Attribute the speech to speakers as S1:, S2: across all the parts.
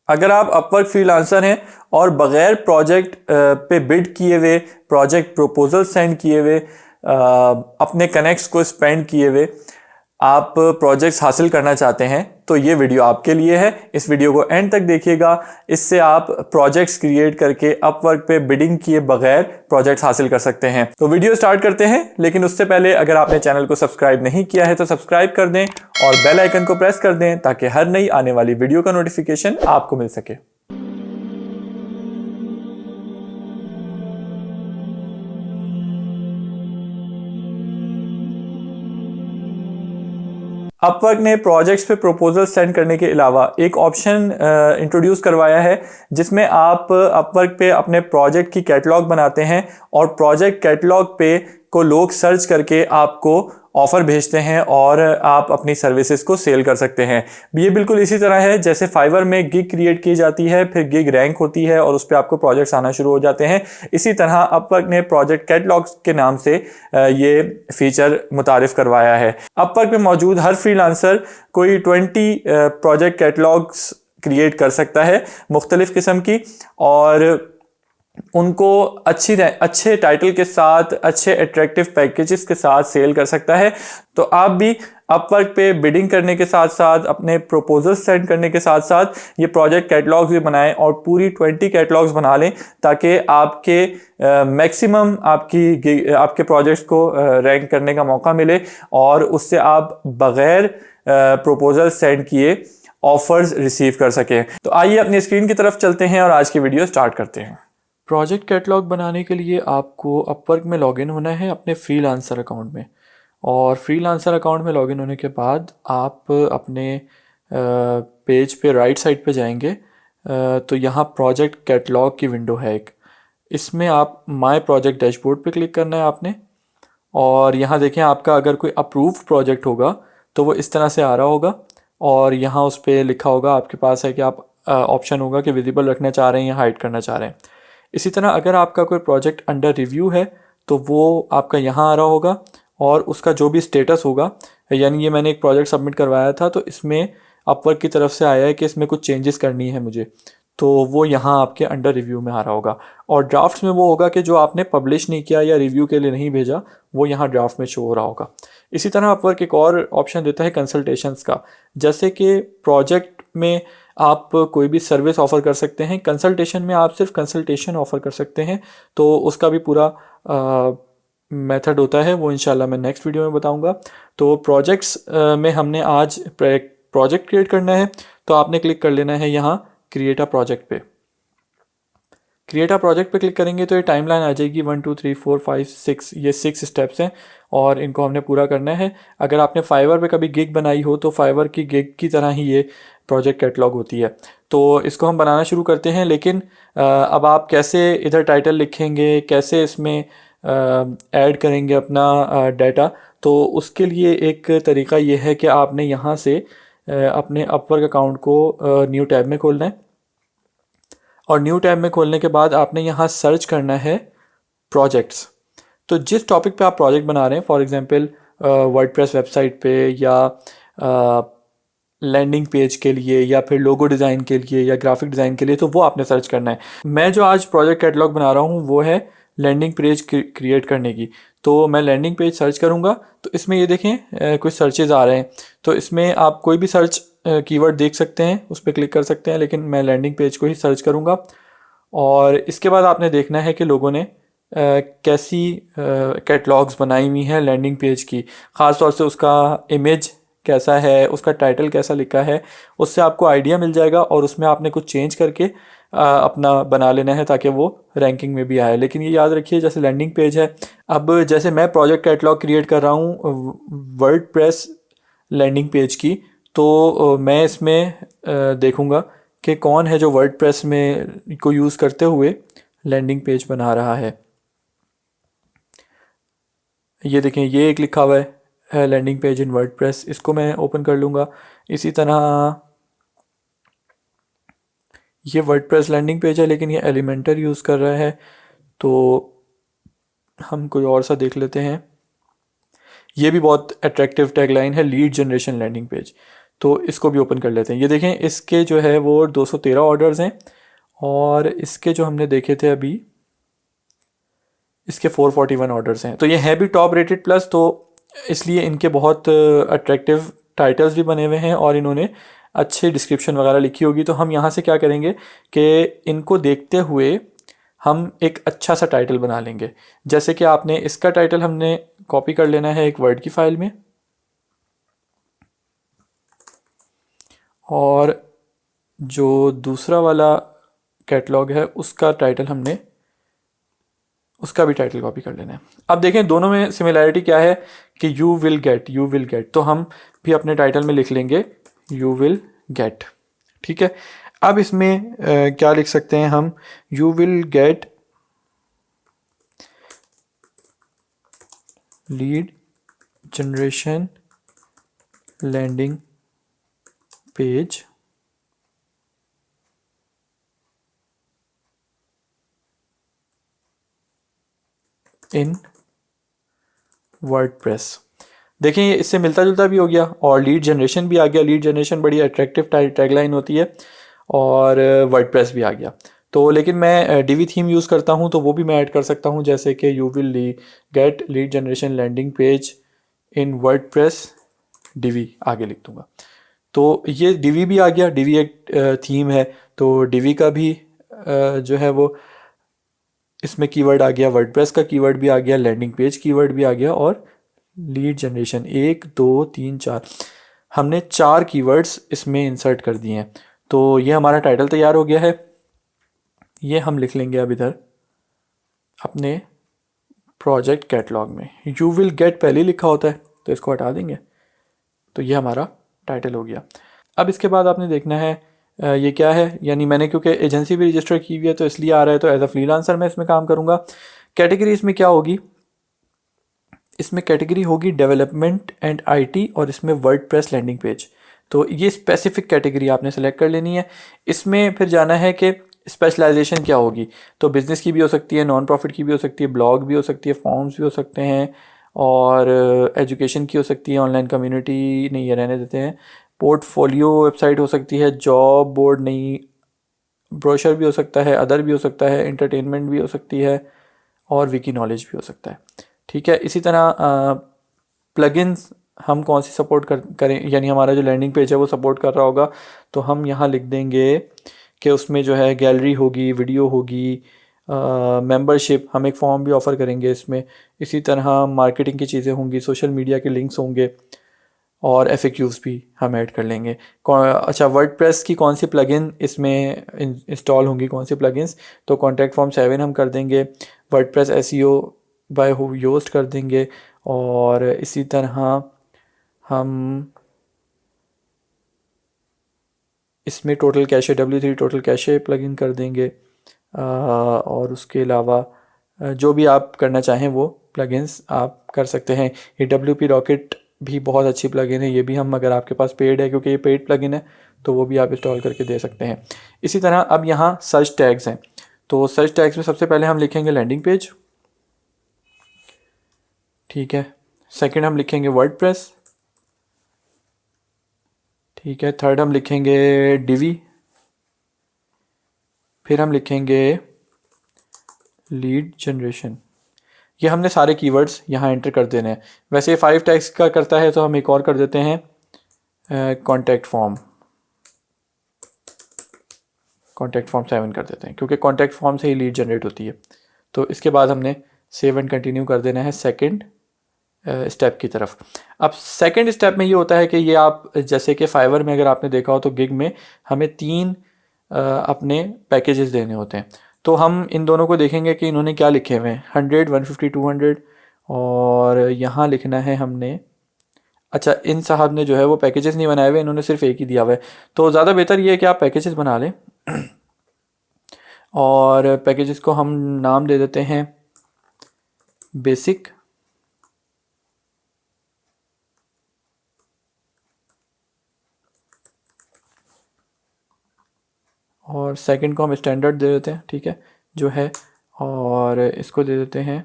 S1: अगर आप Upwork freelancer हैं और बगैर प्रोजेक्ट पे बिड किए हुए, प्रोजेक्ट प्रपोजल सेंड किए हुए, अपने कनेक्ट्स को स्पेंड किए हुए आप प्रोजेक्ट्स हासिल करना चाहते हैं तो ये वीडियो आपके लिए है। इस वीडियो को एंड तक देखिएगा, इससे आप प्रोजेक्ट्स क्रिएट करके अपवर्क पे बिडिंग किए बगैर प्रोजेक्ट्स हासिल कर सकते हैं। तो वीडियो स्टार्ट करते हैं, लेकिन उससे पहले अगर आपने चैनल को सब्सक्राइब नहीं किया है तो सब्सक्राइब कर दें और बेल आइकन को प्रेस कर दें ताकि हर नई आने वाली वीडियो का नोटिफिकेशन आपको मिल सके। अपवर्क ने प्रोजेक्ट्स पे प्रपोजल सेंड करने के अलावा एक ऑप्शन इंट्रोड्यूस करवाया है जिसमें आप अपवर्क पे अपने प्रोजेक्ट की कैटलॉग बनाते हैं और प्रोजेक्ट कैटलॉग पे को लोग सर्च करके आपको ऑफर भेजते हैं और आप अपनी सर्विसेज को सेल कर सकते हैं। ये बिल्कुल इसी तरह है जैसे फाइवर में गिग क्रिएट की जाती है, फिर गिग रैंक होती है और उस पर आपको प्रोजेक्ट्स आना शुरू हो जाते हैं। इसी तरह अपवर्क ने प्रोजेक्ट कैटलॉग्स के नाम से ये फीचर मुतारिफ करवाया है। अपवर्क में मौजूद हर फ्रीलांसर कोई 20 प्रोजेक्ट कैटलॉग्स क्रिएट कर सकता है मुख्तलिफ किस्म की, और उनको अच्छे टाइटल के साथ, अच्छे अट्रैक्टिव पैकेजेस के साथ सेल कर सकता है। तो आप भी अपवर्क पे बिडिंग करने के साथ साथ, अपने प्रपोजल सेंड करने के साथ साथ ये प्रोजेक्ट कैटलॉग्स भी बनाएं और पूरी 20 कैटलॉग्स बना लें ताकि आपके मैक्सिमम आपके प्रोजेक्ट्स को रैंक करने का मौका मिले और उससे आप बगैर प्रपोजल सेंड किए ऑफर्स रिसीव कर सकें। तो आइए अपनी स्क्रीन की तरफ चलते हैं और आज की वीडियो स्टार्ट करते हैं।
S2: प्रोजेक्ट कैटलॉग बनाने के लिए आपको अपवर्क में लॉगिन होना है अपने फ्रीलांसर अकाउंट में, और फ्रीलांसर अकाउंट में लॉगिन होने के बाद आप अपने पेज पे राइट साइड पे जाएंगे तो यहाँ प्रोजेक्ट कैटलॉग की विंडो है एक, इसमें आप माय प्रोजेक्ट डैशबोर्ड पे क्लिक करना है आपने। और यहाँ देखें, आपका अगर कोई अप्रूव्ड प्रोजेक्ट होगा तो वो इस तरह से आ रहा होगा और यहाँ उस पर लिखा होगा आपके पास है कि आप ऑप्शन होगा कि विजिबल रखना चाह रहे हैं या हाइड करना चाह रहे हैं। इसी तरह अगर आपका कोई प्रोजेक्ट अंडर रिव्यू है तो वो आपका यहाँ आ रहा होगा और उसका जो भी स्टेटस होगा, यानी ये मैंने एक प्रोजेक्ट सबमिट करवाया था तो इसमें अपवर्क की तरफ से आया है कि इसमें कुछ चेंजेस करनी है मुझे, तो वो यहाँ आपके अंडर रिव्यू में आ रहा होगा। और ड्राफ्ट्स में वो होगा कि जो आपने पब्लिश नहीं किया या रिव्यू के लिए नहीं भेजा वो यहाँ ड्राफ्ट में शो हो रहा होगा। इसी तरह अपवर्क एक और ऑप्शन देता है कंसल्टेशंस का, जैसे कि प्रोजेक्ट में आप कोई भी सर्विस ऑफ़र कर सकते हैं, कंसल्टेशन में आप सिर्फ कंसल्टेशन ऑफ़र कर सकते हैं, तो उसका भी पूरा मेथड होता है, वो इंशाल्लाह मैं नेक्स्ट वीडियो में बताऊंगा। तो प्रोजेक्ट्स में हमने आज प्रोजेक्ट क्रिएट करना है तो आपने क्लिक कर लेना है यहाँ क्रिएट अ प्रोजेक्ट पे। क्रिएट अ प्रोजेक्ट पे क्लिक करेंगे तो ये टाइमलाइन आ जाएगी 1 2 3 4 5 6, ये 6 स्टेप्स हैं और इनको हमने पूरा करना है। अगर आपने फाइवर पे कभी गिग बनाई हो तो फाइवर की गिग की तरह ही ये प्रोजेक्ट कैटलॉग होती है। तो इसको हम बनाना शुरू करते हैं, लेकिन अब आप कैसे इधर टाइटल लिखेंगे, कैसे इसमें ऐड करेंगे अपना डाटा, तो उसके लिए एक तरीका ये है कि आपने यहाँ से अपने अपवर्क अकाउंट को न्यू टैब में खोलना है और न्यू टैब में खोलने के बाद आपने यहाँ सर्च करना है प्रोजेक्ट्स। तो जिस टॉपिक पे आप प्रोजेक्ट बना रहे हैं, फॉर एग्जांपल वर्डप्रेस वेबसाइट पे या लैंडिंग पेज के लिए या फिर लोगो डिज़ाइन के लिए या ग्राफिक डिज़ाइन के लिए, तो वो आपने सर्च करना है। मैं जो आज प्रोजेक्ट कैटलॉग बना रहा हूँ वो है लैंडिंग पेज क्रिएट करने की, तो मैं लैंडिंग पेज सर्च करूँगा तो इसमें ये देखें कुछ सर्चेज आ रहे हैं, तो इसमें आप कोई भी सर्च कीवर्ड देख सकते हैं, उस पर क्लिक कर सकते हैं, लेकिन मैं लैंडिंग पेज को ही सर्च करूँगा। और इसके बाद आपने देखना है कि लोगों ने कैसी कैटलॉग्स बनाई हुई हैं लैंडिंग पेज की, ख़ास तौर से उसका इमेज कैसा है, उसका टाइटल कैसा लिखा है, उससे आपको आइडिया मिल जाएगा और उसमें आपने कुछ चेंज करके अपना बना लेना है ताकि वो रैंकिंग में भी आए। लेकिन ये याद रखिए, जैसे लैंडिंग पेज है, अब जैसे मैं प्रोजेक्ट कैटलॉग क्रिएट कर रहा हूँ वर्डप्रेस लैंडिंग पेज की, तो मैं इसमें देखूँगा कि कौन है जो वर्डप्रेस में को यूज़ करते हुए लैंडिंग पेज बना रहा है। ये देखें, ये एक लिखा हुआ है लैंडिंग पेज इन वर्डप्रेस, इसको मैं ओपन कर लूँगा। इसी तरह ये वर्डप्रेस लैंडिंग पेज है लेकिन ये एलिमेंटर यूज़ कर रहा है, तो हम कोई और सा देख लेते हैं। ये भी बहुत अट्रैक्टिव टैगलाइन है, लीड जनरेशन लैंडिंग पेज। तो इसको भी ओपन कर लेते हैं। ये देखें इसके जो है वो 213 ऑर्डर्स हैं और इसके जो हमने देखे थे अभी इसके 441 ऑर्डर्स हैं। तो ये है भी टॉप रेटेड प्लस, तो इसलिए इनके बहुत अट्रैक्टिव टाइटल्स भी बने हुए हैं और इन्होंने अच्छी डिस्क्रिप्शन वगैरह लिखी होगी। तो हम यहाँ से क्या करेंगे कि इनको देखते हुए हम एक अच्छा सा टाइटल बना लेंगे। जैसे कि आपने इसका टाइटल हमने कॉपी कर लेना है एक वर्ड की फाइल में, और जो दूसरा वाला कैटलॉग है उसका टाइटल हमने उसका भी टाइटल कॉपी कर लेना है। अब देखें दोनों में सिमिलैरिटी क्या है कि यू विल गेट, तो हम भी अपने टाइटल में लिख लेंगे यू विल गेट। ठीक है, अब इसमें क्या लिख सकते हैं हम, you will get lead generation landing page in WordPress. देखें ये इससे मिलता जुलता भी हो गया और लीड जनरेशन भी आ गया। लीड जनरेशन बड़ी अट्रैक्टिव टैगलाइन होती है और वर्डप्रेस भी आ गया। तो लेकिन मैं डीवी थीम यूज़ करता हूँ तो वो भी मैं ऐड कर सकता हूँ, जैसे कि you will get lead generation landing page in WordPress Divi आगे लिख दूँगा। तो ये डीवी भी आ गया, डीवी एक थीम है तो डीवी का भी जो है वो इसमें कीवर्ड आ गया, वर्डप्रेस का कीवर्ड भी आ गया, लैंडिंग पेज कीवर्ड भी आ गया और लीड जनरेशन 1 2 3 4 हमने 4 कीवर्ड्स इसमें इंसर्ट कर दिए हैं। तो ये हमारा टाइटल तैयार हो गया है। ये हम लिख लेंगे अब इधर अपने प्रोजेक्ट कैटलॉग में। यू विल गेट पहले लिखा होता है तो इसको हटा देंगे, तो ये हमारा टाइटल हो गया। अब इसके बाद आपने देखना है ये क्या है, यानी मैंने क्योंकि एजेंसी भी रजिस्टर की हुई है तो इसलिए आ रहा है, तो एज अ फ्रीलांसर मैं इसमें काम करूँगा। कैटेगरी इसमें क्या होगी, इसमें कैटेगरी होगी डेवलपमेंट एंड आईटी और इसमें वर्डप्रेस लैंडिंग पेज। तो ये स्पेसिफिक कैटेगरी आपने सेलेक्ट कर लेनी है। इसमें फिर जाना है कि स्पेशलाइजेशन क्या होगी, तो बिज़नेस की भी हो सकती है, नॉन प्रॉफिट की भी हो सकती है, ब्लॉग भी हो सकती है, फॉर्म्स भी हो सकते हैं और एजुकेशन की हो सकती है, ऑनलाइन कम्युनिटी नहीं, ये रहने देते हैं, पोर्टफोलियो वेबसाइट हो सकती है, जॉब बोर्ड नहीं, ब्रोशर भी हो सकता है, अदर भी हो सकता है, एंटरटेनमेंट भी हो सकती है और विकी नॉलेज भी हो सकता है। ठीक है, इसी तरह प्लगइन्स हम कौन सी सपोर्ट करें, यानी हमारा जो लैंडिंग पेज है वो सपोर्ट कर रहा होगा, तो हम यहाँ लिख देंगे कि उसमें जो है गैलरी होगी, वीडियो होगी, मेंबरशिप, हम एक फॉर्म भी ऑफ़र करेंगे इसमें। इसी तरह मार्केटिंग की चीज़ें होंगी, सोशल मीडिया के लिंक्स होंगे और एफएक्यूज़ भी हम ऐड कर लेंगे। अच्छा, वर्डप्रेस की कौन सी प्लगइन इसमें इंस्टॉल होंगी, कौन सी प्लगइन्स, तो कॉन्टैक्ट फॉर्म 7 हम कर देंगे, वर्डप्रेस एसईओ बाय योस्ट कर देंगे और इसी तरह हम इसमें total cache W3 total cache plugin कर देंगे और उसके अलावा जो भी आप करना चाहें वो प्लगइन्स आप कर सकते हैं। ये WP रॉकेट भी बहुत अच्छी प्लगइन है, ये भी हम, अगर आपके पास पेड है, क्योंकि ये पेड प्लगइन है, तो वो भी आप इंस्टॉल करके दे सकते हैं। इसी तरह अब यहाँ सर्च टैग्स हैं, तो सर्च टैग्स में सबसे पहले हम लिखेंगे लैंडिंग पेज। ठीक है, सेकंड हम लिखेंगे वर्डप्रेस। ठीक है, थर्ड हम लिखेंगे डीवी। फिर हम लिखेंगे लीड जनरेशन। ये हमने सारे कीवर्ड्स यहाँ एंटर कर देने हैं। वैसे 5 टैग्स का करता है तो हम एक और कर देते हैं कॉन्टैक्ट फॉर्म 7 कर देते हैं, क्योंकि कॉन्टैक्ट फॉर्म से ही लीड जनरेट होती है। तो इसके बाद हमने सेव एंड कंटिन्यू कर देना है सेकंड स्टेप की तरफ। अब सेकंड स्टेप में ये होता है कि ये आप, जैसे कि फाइवर में अगर आपने देखा हो तो गिग में हमें 3 अपने पैकेजेस देने होते हैं। तो हम इन दोनों को देखेंगे कि इन्होंने क्या लिखे हुए हैं, 100 150 200, और यहाँ लिखना है हमने, अच्छा इन साहब ने जो है वो पैकेजेस नहीं बनाए हुए, इन्होंने सिर्फ एक ही दिया हुआ है। तो ज़्यादा बेहतर ये है कि आप पैकेजेस बना लें और पैकेजेस को हम नाम दे देते हैं बेसिक, और सेकंड को हम स्टैंडर्ड दे देते हैं, ठीक है जो है, और इसको दे देते हैं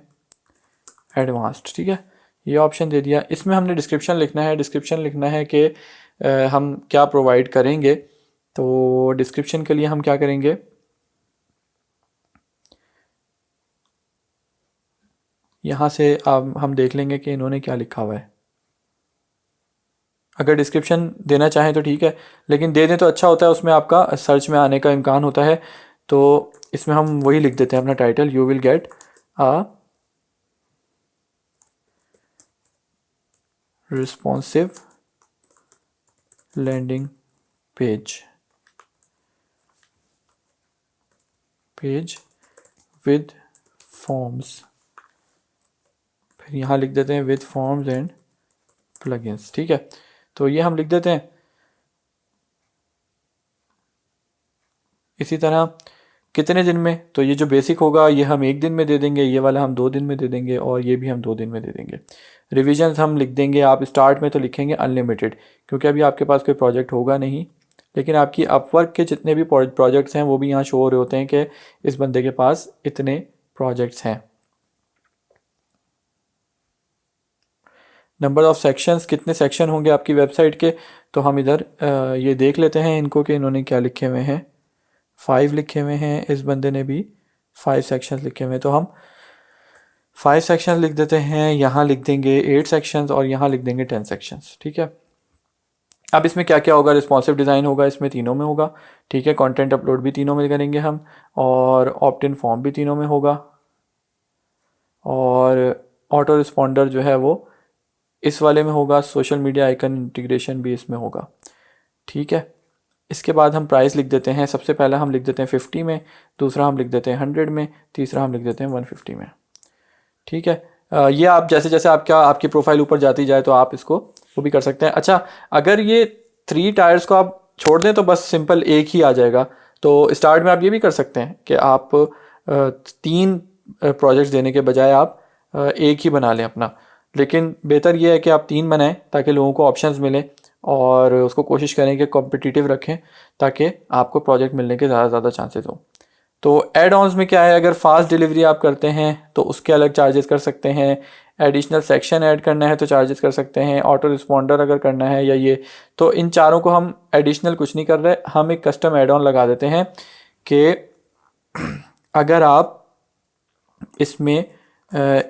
S2: एडवांस्ड। ठीक है, ये ऑप्शन दे दिया। इसमें हमने डिस्क्रिप्शन लिखना है। डिस्क्रिप्शन लिखना है कि हम क्या प्रोवाइड करेंगे। तो डिस्क्रिप्शन के लिए हम क्या करेंगे, यहाँ से अब हम देख लेंगे कि इन्होंने क्या लिखा हुआ है। अगर डिस्क्रिप्शन देना चाहें तो ठीक है, लेकिन दे दें तो अच्छा होता है, उसमें आपका सर्च में आने का इम्कान होता है। तो इसमें हम वही लिख देते हैं अपना title, you will get a responsive landing page with forms, फिर यहाँ लिख देते हैं विद फॉर्म्स एंड प्लगइन्स। ठीक है, तो ये हम लिख देते हैं। इसी तरह कितने दिन में, तो ये जो बेसिक होगा ये हम 1 दिन में दे देंगे, ये वाला हम 2 दिन में दे देंगे, और ये भी हम 2 दिन में दे देंगे। रिविजन्स हम लिख देंगे, आप स्टार्ट में तो लिखेंगे अनलिमिटेड, क्योंकि अभी आपके पास कोई प्रोजेक्ट होगा नहीं, लेकिन आपकी अपवर्क के जितने भी प्रोजेक्ट्स हैं वो भी यहाँ शो हो रहे होते हैं कि इस बंदे के पास इतने प्रोजेक्ट्स हैं। नंबर ऑफ़ सेक्शंस, कितने सेक्शन होंगे आपकी वेबसाइट के, तो हम इधर ये देख लेते हैं इनको कि इन्होंने क्या लिखे हुए हैं। 5 लिखे हुए हैं, इस बंदे ने भी 5 सेक्शंस लिखे हुए हैं, तो हम 5 सेक्शंस लिख देते हैं। यहाँ लिख देंगे 8 सेक्शंस और यहाँ लिख देंगे 10 सेक्शंस। ठीक है, अब इसमें क्या क्या होगा, रिस्पॉन्सिव डिज़ाइन होगा, इसमें तीनों में होगा। ठीक है, कंटेंट अपलोड भी तीनों में करेंगे हम, और ऑप्ट इन फॉर्म भी तीनों में होगा, और ऑटो रिस्पॉन्डर जो है वो इस वाले में होगा, सोशल मीडिया आइकन इंटीग्रेशन भी इसमें होगा। ठीक है, इसके बाद हम प्राइस लिख देते हैं। सबसे पहला हम लिख देते हैं 50 में, दूसरा हम लिख देते हैं 100 में, तीसरा हम लिख देते हैं 150 में। ठीक है, ये आप जैसे जैसे आपकी प्रोफाइल ऊपर जाती जाए तो आप इसको वो भी कर सकते हैं। अच्छा, अगर ये 3 टायर्स को आप छोड़ दें तो बस सिंपल एक ही आ जाएगा। तो स्टार्ट में आप ये भी कर सकते हैं कि आप 3 प्रोजेक्ट्स देने के बजाय आप एक ही बना लें अपना, लेकिन बेहतर ये है कि आप 3 बनाएं ताकि लोगों को ऑप्शंस मिलें, और उसको कोशिश करें कि कॉम्पिटिटिव रखें ताकि आपको प्रोजेक्ट मिलने के ज़्यादा चांसेस हों। तो एड ऑन्स में क्या है, अगर फास्ट डिलीवरी आप करते हैं तो उसके अलग चार्जेस कर सकते हैं, एडिशनल सेक्शन ऐड करना है तो चार्जेस कर सकते हैं, ऑटो रिस्पॉन्डर अगर करना है या ये, तो इन चारों को हम एडिशनल कुछ नहीं कर रहे, हम एक कस्टम एड ऑन लगा देते हैं कि अगर आप इसमें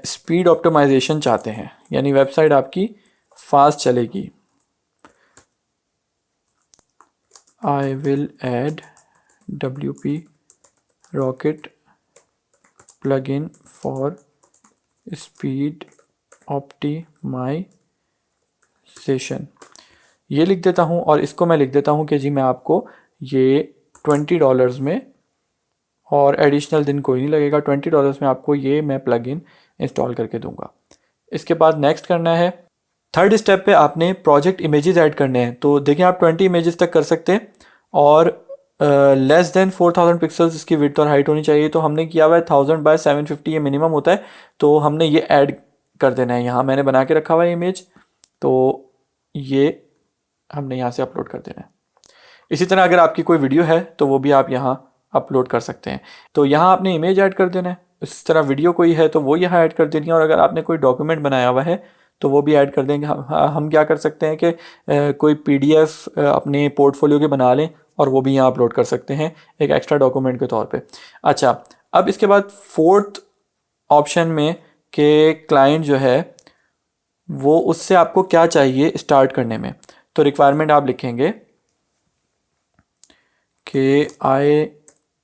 S2: स्पीड ऑप्टिमाइजेशन चाहते हैं, यानी वेबसाइट आपकी फास्ट चलेगी, I will add WP Rocket plugin for speed optimization, ये लिख देता हूँ, और इसको मैं लिख देता हूँ कि जी मैं आपको ये $20 में, और एडिशनल दिन कोई नहीं लगेगा, $20 में आपको ये मैं प्लगइन इंस्टॉल करके दूंगा। इसके बाद नेक्स्ट करना है। थर्ड स्टेप पे आपने प्रोजेक्ट इमेजेस ऐड करने हैं। तो देखिए आप 20 इमेजेस तक कर सकते हैं, और लेस देन 4000 पिक्सल्स इसकी विड्थ और हाइट होनी चाहिए। तो हमने किया हुआ है 1000 बाय 750, ये मिनिमम होता है, तो हमने ये ऐड कर देना है। यहाँ मैंने बना के रखा हुआ है इमेज, तो ये हमने यहाँ से अपलोड कर देना है। इसी तरह अगर आपकी कोई वीडियो है तो वो भी आप यहाँ अपलोड कर सकते हैं। तो यहाँ आपने इमेज ऐड कर देना है, इस तरह वीडियो कोई है तो वो यहाँ ऐड कर देनी है, और अगर आपने कोई डॉक्यूमेंट बनाया हुआ है तो वो भी ऐड कर देंगे। हम क्या कर सकते हैं कि कोई PDF अपने पोर्टफोलियो के बना लें और वो भी यहाँ अपलोड कर सकते हैं एक एक्स्ट्रा डॉक्यूमेंट के तौर पे। अच्छा, अब इसके बाद फोर्थ ऑप्शन में कि क्लाइंट जो है वो उससे आपको क्या चाहिए स्टार्ट करने में, तो रिक्वायरमेंट आप लिखेंगे कि I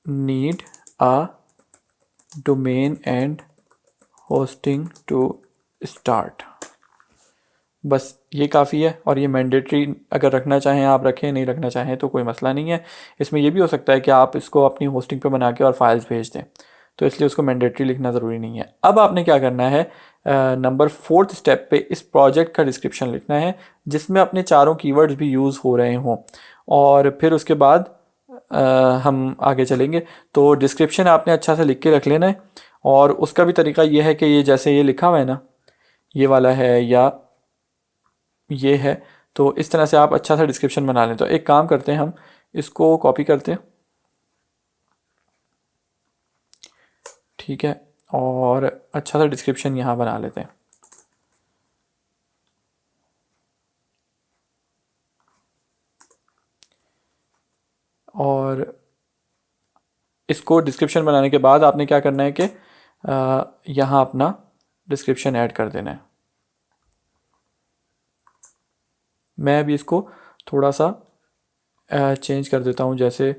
S2: need a domain and hosting to start, बस ये काफ़ी है। और ये मैंडेटरी अगर रखना चाहें आप रखें, नहीं रखना चाहें तो कोई मसला नहीं है। इसमें ये भी हो सकता है कि आप इसको अपनी होस्टिंग पे बना के और फाइल्स भेज दें, तो इसलिए उसको मैंडेटरी लिखना ज़रूरी नहीं है। अब आपने क्या करना है, नंबर 4th स्टेप पे इस प्रोजेक्ट का डिस्क्रिप्शन लिखना है जिसमें अपने चारों कीवर्ड्स भी यूज़ हो रहे हों, और फिर उसके बाद हम आगे चलेंगे। तो डिस्क्रिप्शन आपने अच्छा से लिख के रख लेना है, और उसका भी तरीका ये है कि ये जैसे ये लिखा हुआ है ना, ये वाला है या ये है, तो इस तरह से आप अच्छा सा डिस्क्रिप्शन बना लें। तो एक काम करते हैं, हम इसको कॉपी करते हैं, ठीक है, और अच्छा सा डिस्क्रिप्शन यहाँ बना लेते हैं। और इसको डिस्क्रिप्शन बनाने के बाद आपने क्या करना है कि यहाँ अपना डिस्क्रिप्शन ऐड कर देना है। मैं अभी इसको थोड़ा सा चेंज कर देता हूँ, जैसे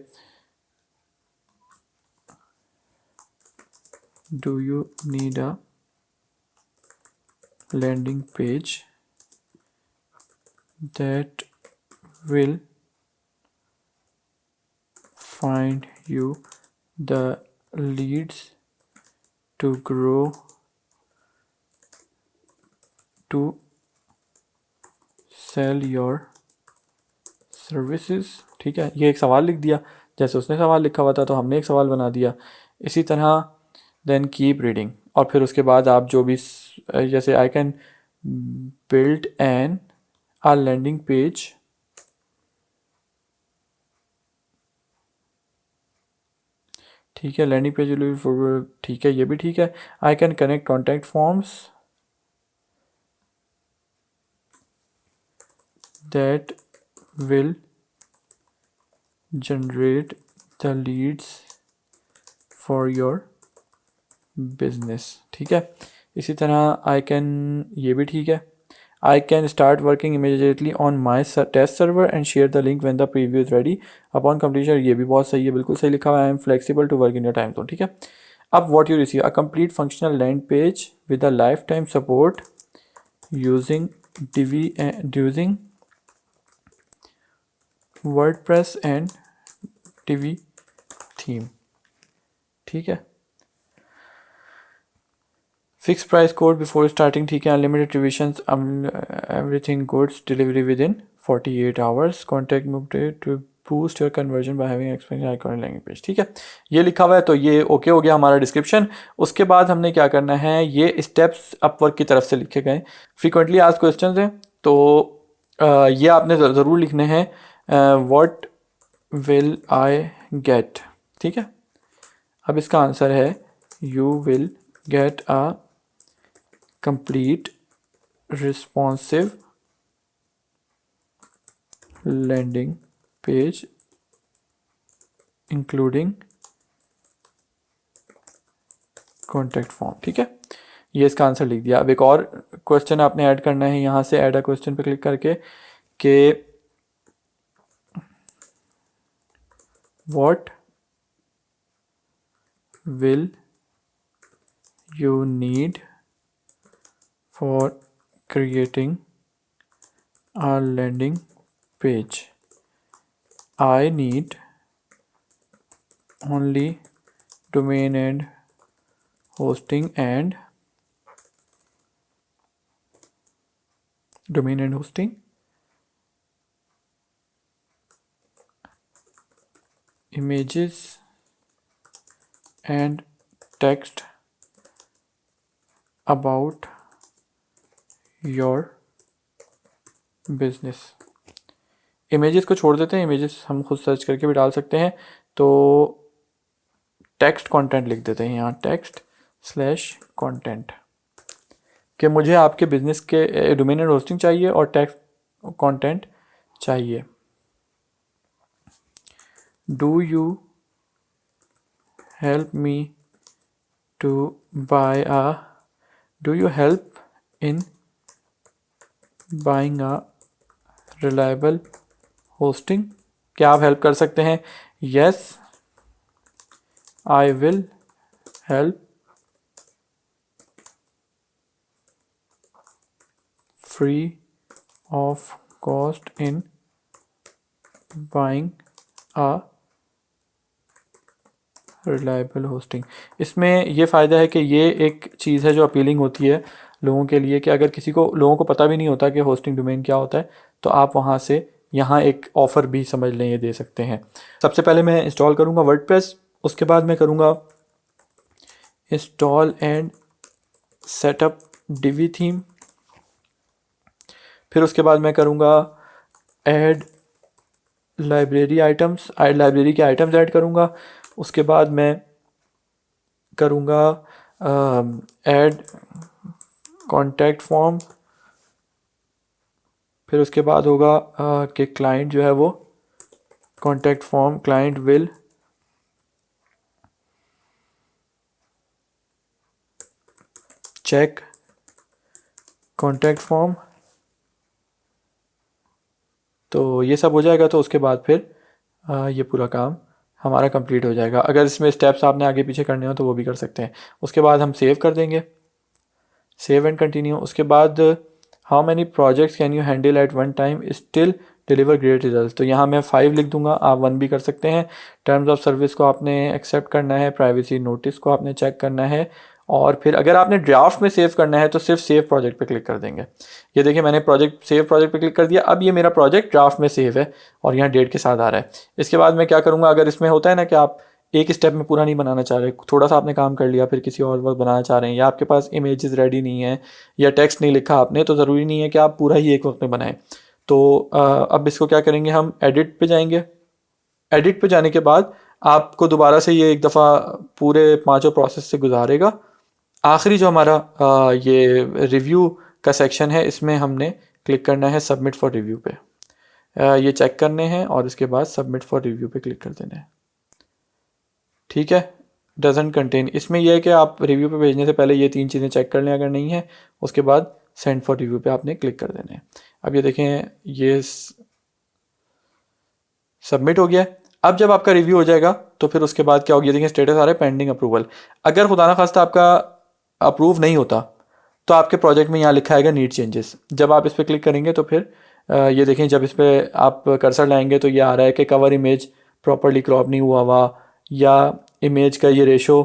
S2: do you need a landing page that will find you the leads to grow to sell your services। ठीक है, ये एक सवाल लिख दिया, जैसे उसने सवाल लिखा हुआ था तो हमने एक सवाल बना दिया। इसी तरह देन कीप रीडिंग, और फिर उसके बाद आप जो भी जैसे I can build an uh landing page ठीक है, लैंडिंग पेज ठीक है, ये भी ठीक है। I can connect contact forms that will generate the leads for your business. ठीक है, इसी तरह आई कैन, ये भी ठीक है। I can start working immediately on my test server and share the link when the preview is ready upon completion, ये भी बहुत सही है, बिल्कुल सही लिखा हुआ है। I am flexible to work in your time zone. ठीक है, अब what you receive a complete functional land page with a life time support using using WordPress and Divi theme. ठीक है, fix price code before starting. ठीक है, unlimited revisions, everything goods, delivery within 48 hours, contact to boost your conversion by having expense iconic landing page. ठीक है, ये लिखा हुआ है तो ये ओके हो गया हमारा डिस्क्रिप्शन। उसके बाद हमने क्या करना है, ये स्टेप्स अपवर्क की तरफ से लिखे गए फ्रीक्वेंटली आस्क्ड क्वेश्चंस हैं, तो ये आपने ज़रूर लिखने हैं। What will I get. ठीक है, अब इसका आंसर है you will get a complete responsive landing page including contact form। ठीक है, ये इसका आंसर लिख दिया। अब एक और क्वेश्चन आपने ऐड करना है, यहाँ से ऐड अ क्वेश्चन पे क्लिक करके कि what will you need for creating a landing page? I need only domain and hosting and images and text about your business। Images को छोड़ देते हैं, इमेजेस हम खुद सर्च करके भी डाल सकते हैं, तो टेक्स्ट कंटेंट लिख देते हैं यहाँ, टेक्स्ट स्लैश कंटेंट, कि मुझे आपके बिजनेस के डोमेन एंड होस्टिंग चाहिए और टेक्स्ट कंटेंट चाहिए। Do you help me to buy a do you help in buying a reliable hosting, क्या आप हेल्प कर सकते हैं? Yes I will help free of cost in buying a reliable hosting. इसमें ये फ़ायदा है कि ये एक चीज़ है जो अपीलिंग होती है लोगों के लिए, कि अगर लोगों को पता भी नहीं होता कि होस्टिंग डोमेन क्या होता है, तो आप वहाँ से यहाँ एक ऑफ़र भी समझ लें, ये दे सकते हैं। सबसे पहले मैं इंस्टॉल करूँगा वर्डप्रेस, उसके बाद मैं करूँगा install and setup DV theme, फिर उसके बाद मैं करूँगा ऐड लाइब्रेरी के आइटम्स ऐड करूँगा। उसके बाद मैं करूँगा ऐड कॉन्टैक्ट फॉर्म, फिर उसके बाद होगा कि क्लाइंट जो है वो contact form, client will check contact form. तो ये सब हो जाएगा तो उसके बाद फिर ये पूरा काम हमारा कंप्लीट हो जाएगा। अगर इसमें स्टेप्स आपने आगे पीछे करने हो तो वो भी कर सकते हैं। उसके बाद हम सेव कर देंगे, सेव एंड कंटिन्यू। उसके बाद how many projects can you handle at one time still deliver great result. तो यहाँ मैं 5 लिख दूंगा, आप 1 भी कर सकते हैं। टर्म्स ऑफ सर्विस को आपने एक्सेप्ट करना है, प्राइवेसी नोटिस को आपने चेक करना है, और फिर अगर आपने ड्राफ्ट में सेव करना है तो सिर्फ सेव प्रोजेक्ट पे क्लिक कर देंगे। ये देखिए मैंने सेव प्रोजेक्ट पे क्लिक कर दिया, अब ये मेरा प्रोजेक्ट ड्राफ्ट में सेव है और यहाँ डेट के साथ आ रहा है। इसके बाद मैं क्या करूँगा, अगर इसमें होता है ना कि आप एक स्टेप में पूरा नहीं बनाना चाह रहे, थोड़ा सा आपने काम कर लिया फिर किसी और वक्त बनाना चाह रहे हैं, या आपके पास इमेजेस रेडी नहीं है या टेक्स्ट नहीं लिखा आपने, तो ज़रूरी नहीं है कि आप पूरा ही एक वक्त में बनाएं। तो अब इसको क्या करेंगे, हम एडिट पे जाएंगे। एडिट पे जाने के बाद आपको दोबारा से ये एक दफ़ा पूरे 5 प्रोसेस से गुजारेगा। आखिरी जो हमारा ये रिव्यू का सेक्शन है, इसमें हमने क्लिक करना है सबमिट फॉर रिव्यू पे। ये चेक करने हैं और इसके बाद सबमिट फॉर रिव्यू पे क्लिक कर देना है। ठीक है, डजंट कंटेन, इसमें यह है कि आप रिव्यू पे भेजने से पहले ये 3 चीज़ें चेक कर लें, अगर नहीं है उसके बाद सेंड फॉर रिव्यू पे आपने क्लिक कर देना है। अब ये देखें ये सबमिट हो गया। अब जब आपका रिव्यू हो जाएगा तो फिर उसके बाद क्या होगी, देखें स्टेटस आ रहा है पेंडिंग अप्रूवल। अगर खुदा ना खास्ता आपका अप्रूव नहीं होता तो आपके प्रोजेक्ट में यहाँ लिखा आएगा नीड चेंजेस। जब आप इस पर क्लिक करेंगे तो फिर ये देखें जब इस पर आप कर्सर लाएंगे तो ये आ रहा है कि कवर इमेज प्रॉपरली क्रॉप नहीं हुआ या इमेज का ये रेशो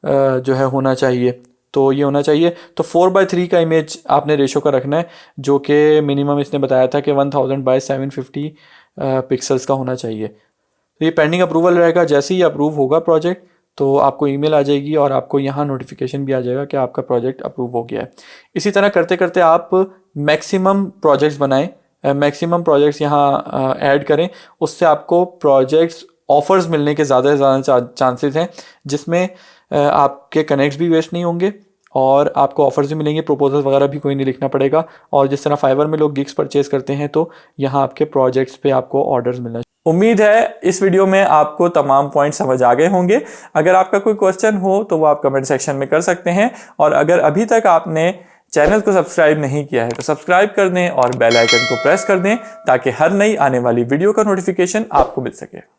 S2: जो है होना चाहिए, तो ये होना चाहिए। तो 4:3 का इमेज आपने रेशो का रखना है, जो कि मिनिमम इसने बताया था कि 1000x750 पिक्सल्स का होना चाहिए। तो ये पेंडिंग अप्रूवल रहेगा। जैसे ही अप्रूव होगा प्रोजेक्ट तो आपको ईमेल आ जाएगी और आपको यहाँ नोटिफिकेशन भी आ जाएगा कि आपका प्रोजेक्ट अप्रूव हो गया है। इसी तरह करते करते आप मैक्सिमम प्रोजेक्ट्स बनाएं, मैक्सिमम प्रोजेक्ट्स यहाँ ऐड करें, उससे आपको प्रोजेक्ट्स ऑफ़र्स मिलने के ज़्यादा से ज़्यादा चांसेस हैं, जिसमें आपके कनेक्ट्स भी वेस्ट नहीं होंगे और आपको ऑफर्स भी मिलेंगे, प्रपोजल वगैरह भी कोई नहीं लिखना पड़ेगा। और जिस तरह फाइवर में लोग गिग्स परचेज करते हैं तो यहाँ आपके प्रोजेक्ट्स पे आपको ऑर्डर्स मिलना।
S1: उम्मीद है इस वीडियो में आपको तमाम पॉइंट समझ आ गए होंगे। अगर आपका कोई क्वेश्चन हो तो वो आप कमेंट सेक्शन में कर सकते हैं, और अगर अभी तक आपने चैनल को सब्सक्राइब नहीं किया है तो सब्सक्राइब कर दें और बेल आइकन को प्रेस कर दें ताकि हर नई आने वाली वीडियो का नोटिफिकेशन आपको मिल सके।